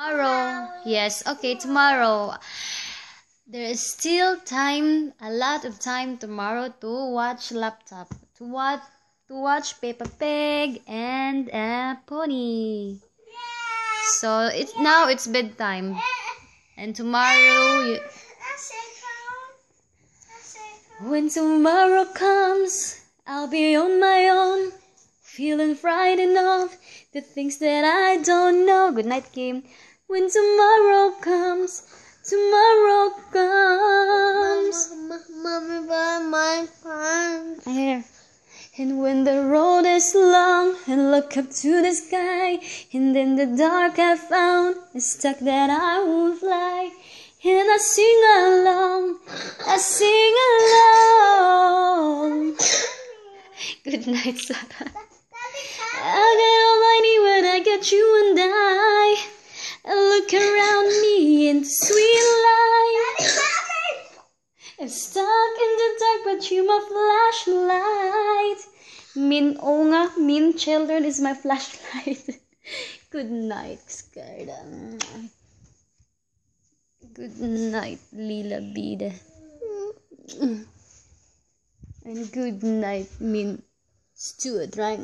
Tomorrow. Yes, okay, tomorrow. There is still time, a lot of time tomorrow to watch laptop. To watch Peppa Pig and a pony. So it's bedtime. And tomorrow when tomorrow comes, I'll be on my own, feeling frightened of the things that I don't know. Good night, Kim. When tomorrow comes, tomorrow comes. Mommy, buy my pants. Here. And when the road is long and look up to the sky, and in the dark I found a stuck that I won't fly, and I sing along, I sing along. Good night, Sarah. I'll get all I need when I get you and I look around me in the sweet light. I'm stuck in the dark, but you my flashlight. Min children is my flashlight. Good night, Skarda. Good night, Lila Bida. And good night, Min Stuart, right?